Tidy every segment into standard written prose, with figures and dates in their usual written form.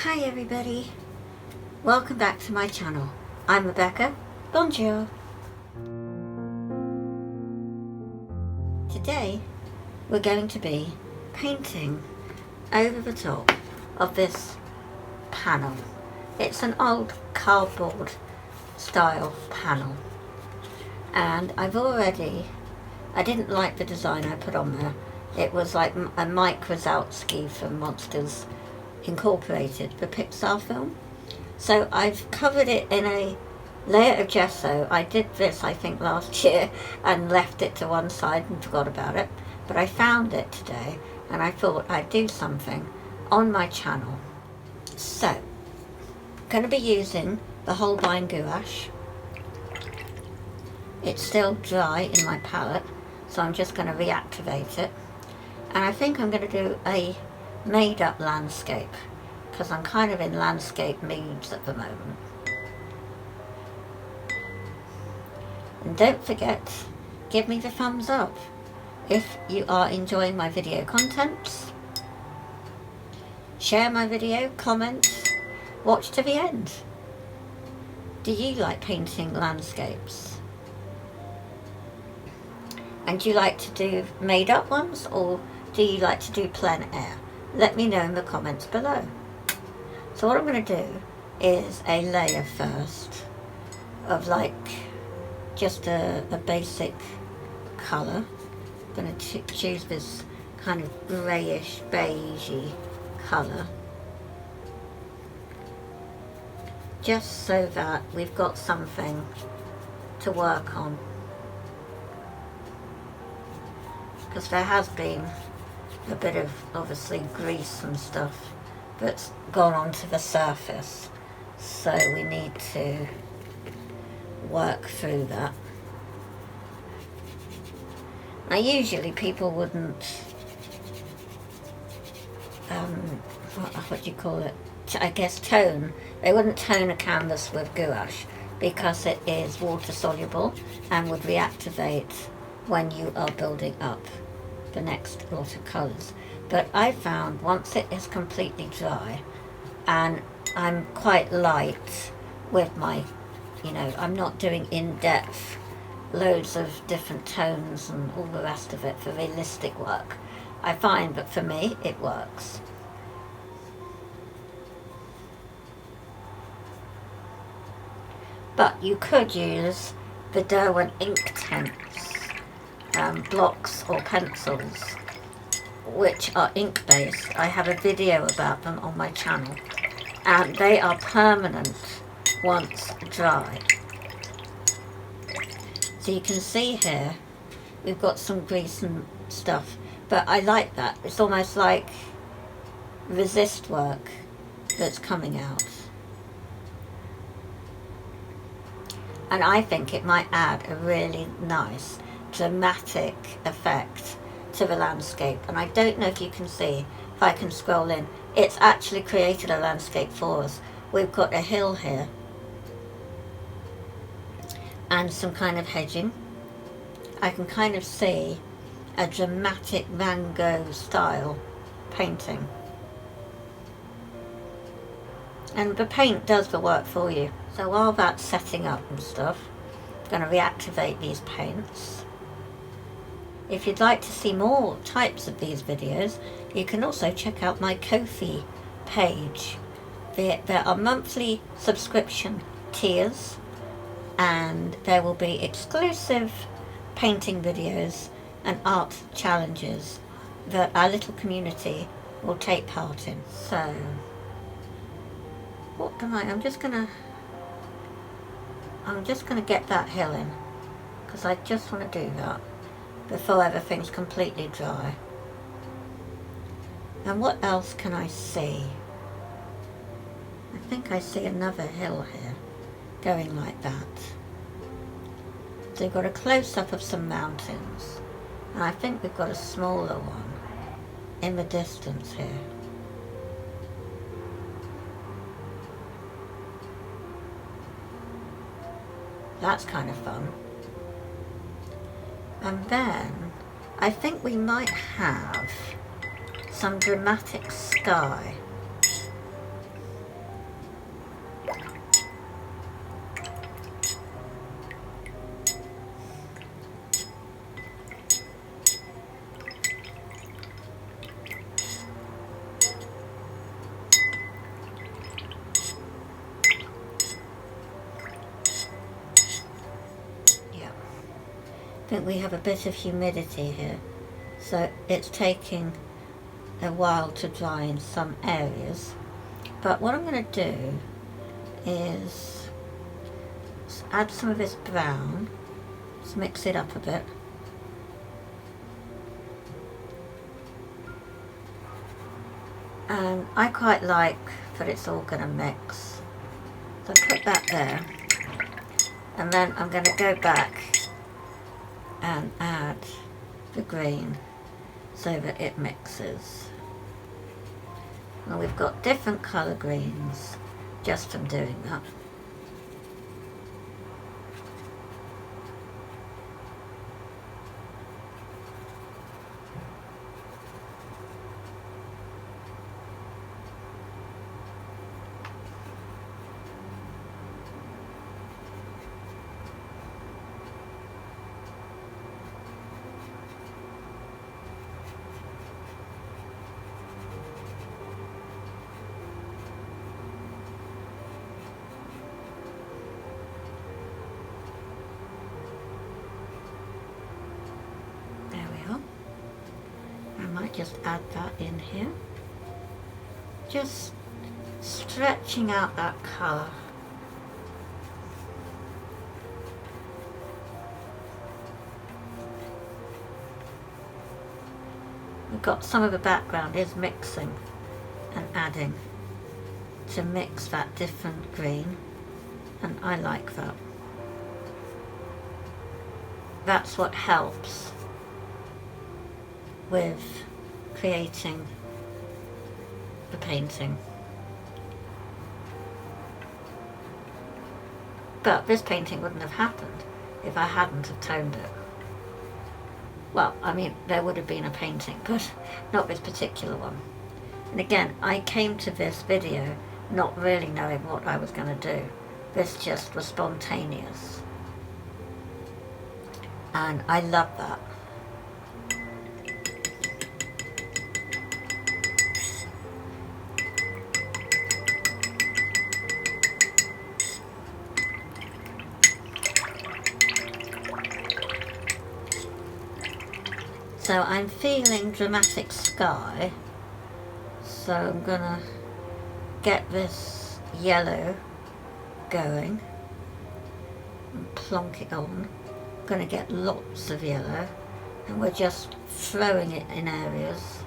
Hi everybody, welcome back to my channel. I'm Rebecca, bonjour. Today we're going to be painting over the top of this panel. It's an old cardboard style panel and I didn't like the design I put on there. It was like a Mike Wazowski from Monsters Incorporated, the Pixar film. So I've covered it in a layer of gesso. I did this I think last year and left it to one side and forgot about it, but I found it today and I thought I'd do something on my channel. So I'm going to be using the Holbein gouache. It's still dry in my palette, so I'm just going to reactivate it, and I think I'm going to do a made-up landscape because I'm kind of in landscape moods at the moment. And don't forget, give me the thumbs up if you are enjoying my video contents. Share my video, comment, watch to the end. Do you like painting landscapes? And do you like to do made-up ones, or do you like to do plein air? Let me know in the comments below. So what I'm going to do is a layer first of like just a basic colour. I'm going to choose this kind of greyish beigey colour, just so that we've got something to work on, because there has been a bit of obviously grease and stuff that's gone onto the surface, so we need to work through that. Now usually people wouldn't what do you call it, I guess tone, they wouldn't tone a canvas with gouache because it is water soluble and would reactivate when you are building up the next lot of colours. But I found once it is completely dry, and I'm quite light with my, I'm not doing in-depth loads of different tones and all the rest of it for realistic work, I find that for me it works. But you could use the Derwent ink tints, blocks or pencils, which are ink based. I have a video about them on my channel and they are permanent once dry. So you can see here we've got some grease and stuff, but I like that. It's almost like resist work that's coming out, and I think it might add a really nice dramatic effect to the landscape. And I don't know if you can see, if I can scroll in, it's actually created a landscape for us. We've got a hill here and some kind of hedging. I can kind of see a dramatic Van Gogh style painting, and the paint does the work for you. So while that's setting up and stuff, I'm going to reactivate these paints. If you'd like to see more types of these videos, you can also check out my Ko-fi page. There are monthly subscription tiers, and there will be exclusive painting videos and art challenges that our little community will take part in. So, what do I'm just gonna get that hill in, because I just want to do that before everything's completely dry. And what else can I see? I think I see another hill here going like that. So we've got a close-up of some mountains, and I think we've got a smaller one in the distance here. That's kind of fun. And then I think we might have some dramatic sky. think we have a bit of humidity here, so it's taking a while to dry in some areas. But what I'm going to do is add some of this brown, just mix it up a bit. And I quite like that it's all going to mix. So put that there. And then I'm going to go back and add the green so that it mixes. Well, we've got different colour greens just from doing that. Just add that in here, just stretching out that colour. We've got some of the background is mixing and adding to mix that different green, and I like that. That's what helps with creating the painting. But this painting wouldn't have happened if I hadn't have toned it. Well, I mean, there would have been a painting, but not this particular one. And again, I came to this video not really knowing what I was going to do. This just was spontaneous. And I love that. So I'm feeling dramatic sky, so I'm gonna get this yellow going and plonk it on. I'm gonna get lots of yellow, and we're just throwing it in areas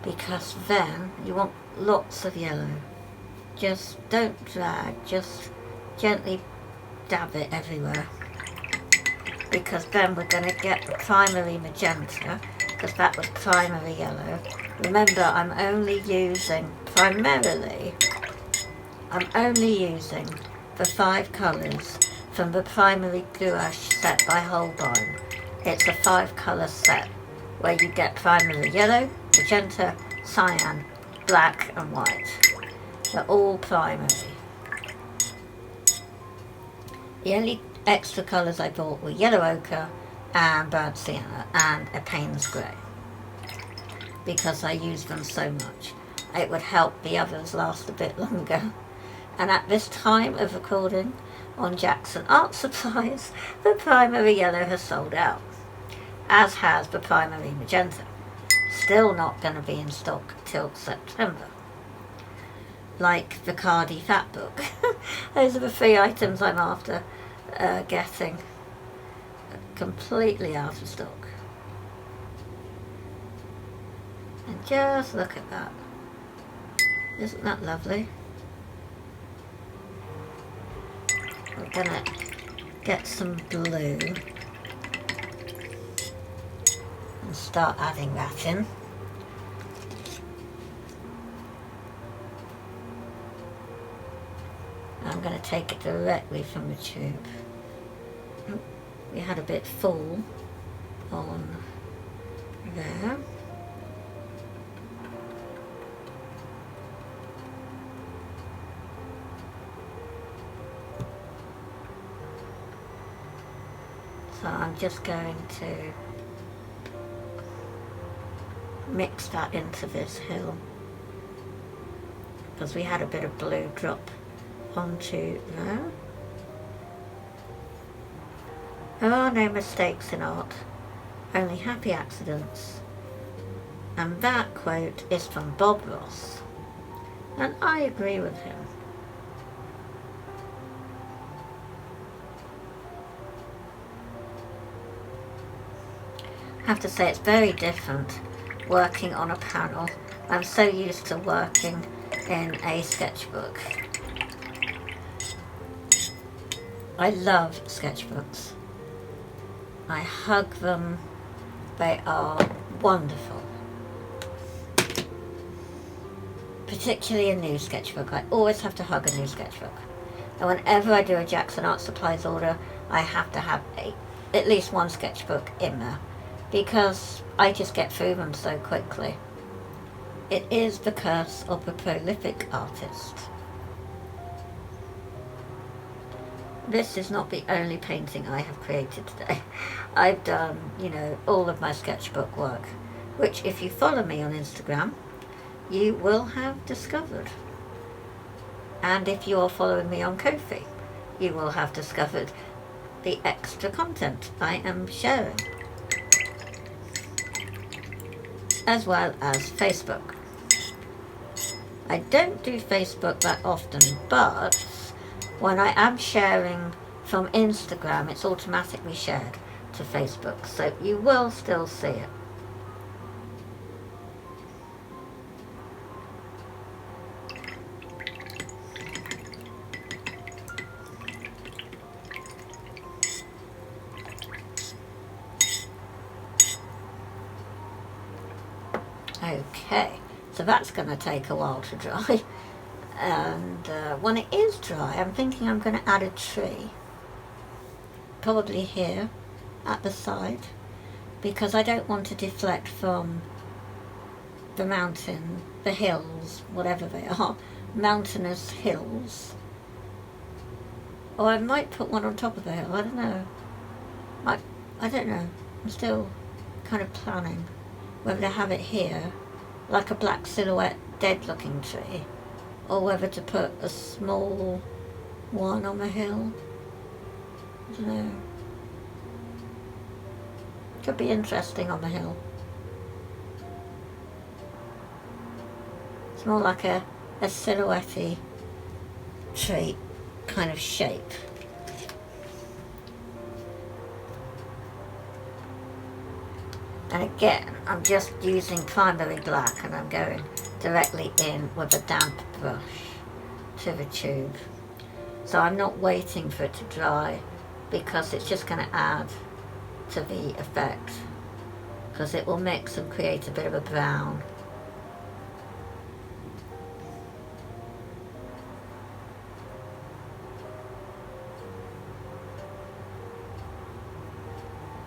because then you want lots of yellow. Just don't drag, just gently dab it everywhere. Because then we're going to get the primary magenta, because that was primary yellow. Remember, I'm only using the 5 colours from the primary gouache set by Holbein. It's a 5 colour set where you get primary yellow, magenta, cyan, black and white. They're all primary. The only extra colours I bought were yellow ochre and burnt sienna and a Payne's grey, because I use them so much. It would help the others last a bit longer. And at this time of recording on Jackson Art Supplies, the primary yellow has sold out, as has the primary magenta. Still not going to be in stock till September. Like the Cardi Fat Book. Those are the 3 items I'm after getting completely out of stock. And just look at that. Isn't that lovely? We're gonna get some blue and start adding that in. I'm going to take it directly from the tube. We had a bit full on there. So I'm just going to mix that into this hill, because we had a bit of blue drop onto there. There are no mistakes in art, only happy accidents. And that quote is from Bob Ross, and I agree with him. I have to say it's very different working on a panel. I'm so used to working in a sketchbook. I love sketchbooks. I hug them. They are wonderful. Particularly a new sketchbook. I always have to hug a new sketchbook. And whenever I do a Jackson Art Supplies order, I have to have at least one sketchbook in there, because I just get through them so quickly. It is the curse of the prolific artist. This is not the only painting I have created today. I've done, all of my sketchbook work, which if you follow me on Instagram, you will have discovered. And if you are following me on Ko-fi, you will have discovered the extra content I am sharing, as well as Facebook. I don't do Facebook that often, but when I am sharing from Instagram, it's automatically shared to Facebook, so you will still see it. Okay, so that's going to take a while to dry, and when it is dry, I'm thinking I'm going to add a tree, probably here at the side, because I don't want to deflect from the mountain, the hills, whatever they are, mountainous hills. Or I might put one on top of the hill, I don't know. I don't know, I'm still kind of planning whether to have it here, like a black silhouette dead looking tree, or whether to put a small one on the hill. I don't know. Could be interesting on the hill. It's more like a silhouette-y tree kind of shape. And again, I'm just using primary black, and I'm going directly in with a damp brush to the tube. So I'm not waiting for it to dry, because it's just going to add to the effect, because it will mix and create a bit of a brown.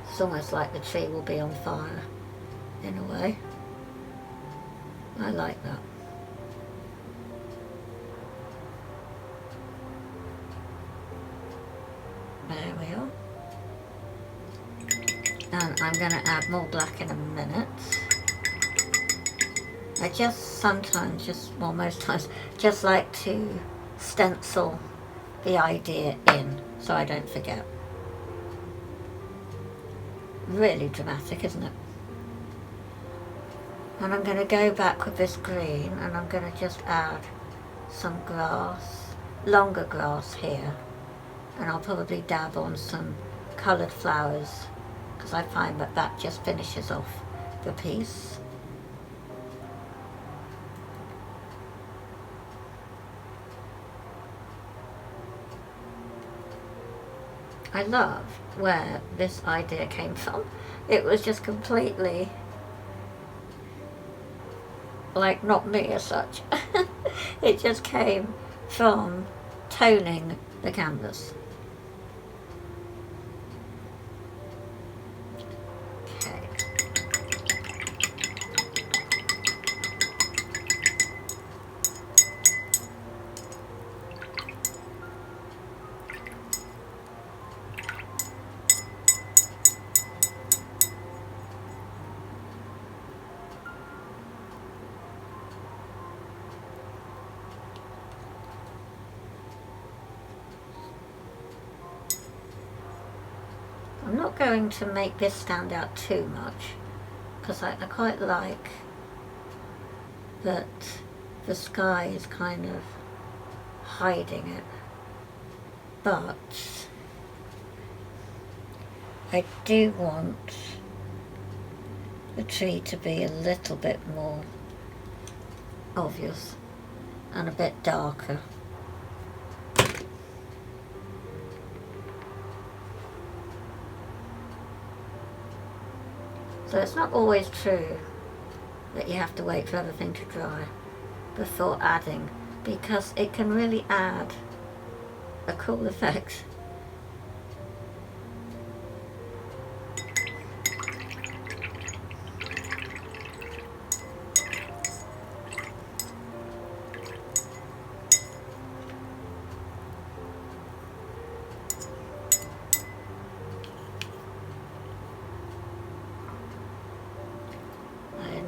It's almost like the tree will be on fire, in a way. I like that. There we are. And I'm going to add more black in a minute. I just sometimes, most times, just like to stencil the idea in so I don't forget. Really dramatic, isn't it? And I'm going to go back with this green, and I'm going to just add some grass, longer grass here, and I'll probably dab on some coloured flowers, because I find that that just finishes off the piece. I love where this idea came from. It was just completely, like, not me as such. It just came from toning the canvas. Okay. not going to make this stand out too much, because I quite like that the sky is kind of hiding it, but I do want the tree to be a little bit more obvious and a bit darker. So it's not always true that you have to wait for everything to dry before adding, because it can really add a cool effect.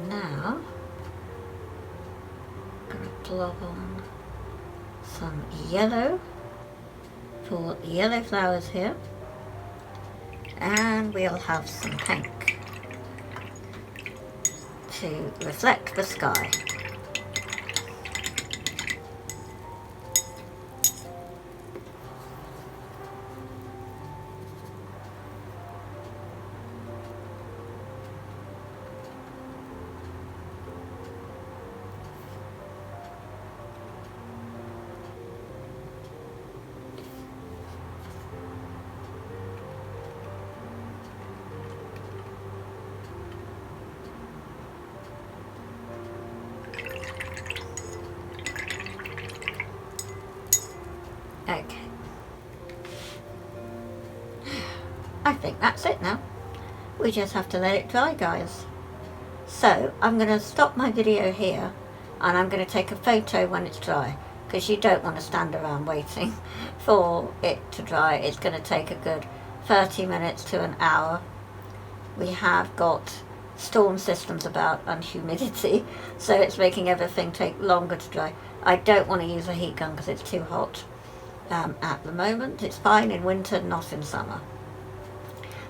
Now, I'm going to blob on some yellow for the yellow flowers here, and we'll have some pink to reflect the sky. Okay, I think that's it now. We just have to let it dry, guys. So I'm going to stop my video here, and I'm going to take a photo when it's dry, because you don't want to stand around waiting for it to dry. It's going to take a good 30 minutes to an hour. We have got storm systems about and humidity, so it's making everything take longer to dry. I don't want to use a heat gun because it's too hot. At the moment it's fine in winter, not in summer.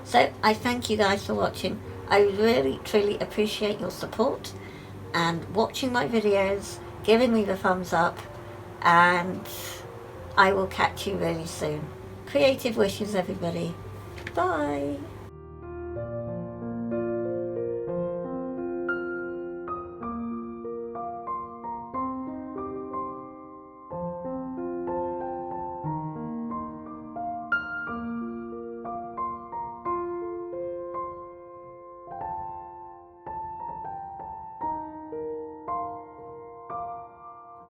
So I thank you guys for watching. I really truly appreciate your support and watching my videos, giving me the thumbs up, and I will catch you really soon. Creative wishes, everybody. Bye.